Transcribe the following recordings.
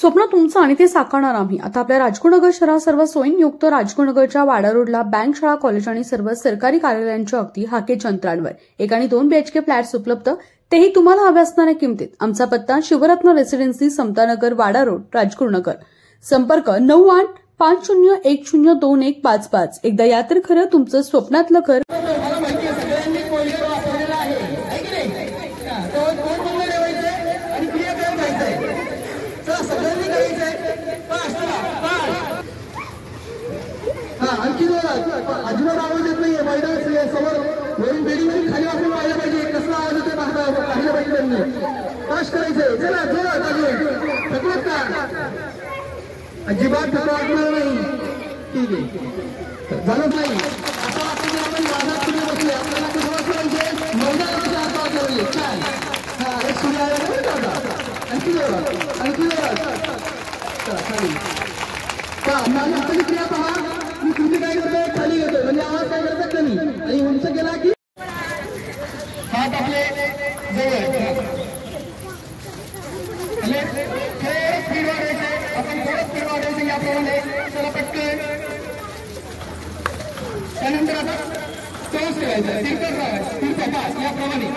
स्वप्न तुमचं आणि ते साकारणार आम्ही. आता आपल्या राजगुरुनगर शहरात सर्व सोयींयुक्त राजगुरुनगरच्या वाडा रोडला बँक, शाळा, कॉलेज आणि सर्व सरकारी कार्यालयांच्या अगदी हाकेच्या अंतरावर 1 आणि 2 BHK फ्लॅट्स उपलब्ध, तेही तुम्हाला हव्या असणाऱ्या किमतीत. आमचा पत्ता शिवरत्न रेसिडेन्सी, समतानगर, वाडा रोड, राजगुरुनगर. संपर्क 9850102155. एकदा या तर खरं तुमचं स्वप्नातलं घर. आणखी अजिबात आवाज येत नाहीये. मैदान समोर वरून बिल्डिंग खाली वाकून पाहिलं पाहिजे. कसला आवाज येतोय पाहिलं पाहिजे त्यांनी. पास करायचंय. चला जोरात अजून थकवत का? अजिबात थकवा वाटणार नाही. ठीक आहे, झालंच नाही असं वाटतं की आपण वादात तुम्ही बसले. आपल्याला कसं वाटलं मैदानाच्या हात वाजवले. छान. एक सूर्य आला बरं का आता. आणखी जोरात आणखी जोरात. चला खाली माझी आपली क्रिया पहा. मी कृती काय करतोय, खाली येतोय म्हणजे आवाज काय करतात नाही. आणि उंच गेला की हात आपले जवळ स्पीड वाढवायचे. आपण थोडं स्पीड वाढवायचं याप्रमाणे. चला पटकन. त्यानंतर आता चौस करायचं. तिरकट राहायचं. पुढचा पास याप्रमाणे.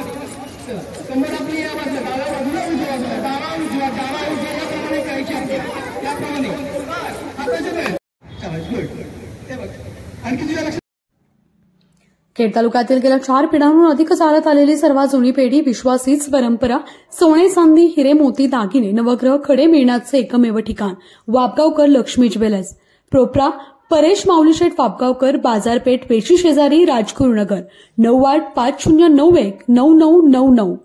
कंबर आपली या बाजूला डावा बाजूला उजव्या बाजूला डावा उजवा याप्रमाणे करायची असते. याप्रमाणे खेड तालुक्यातील गेल्या 4 पिढ्यांहून अधिक चालत आलेली सर्वात जुनी पिढी, विश्वासीच परंपरा, सोने चांदी हिरे मोती दागिने नवग्रह खडे मिळण्याचे एकमेव ठिकाण वापगावकर लक्ष्मी ज्वेलर्स. प्रोप्रा परेश माऊलीशेठ वापगावकर, बाजारपेठ, पेशी शेजारी, राजगुरुनगर. 9850919999.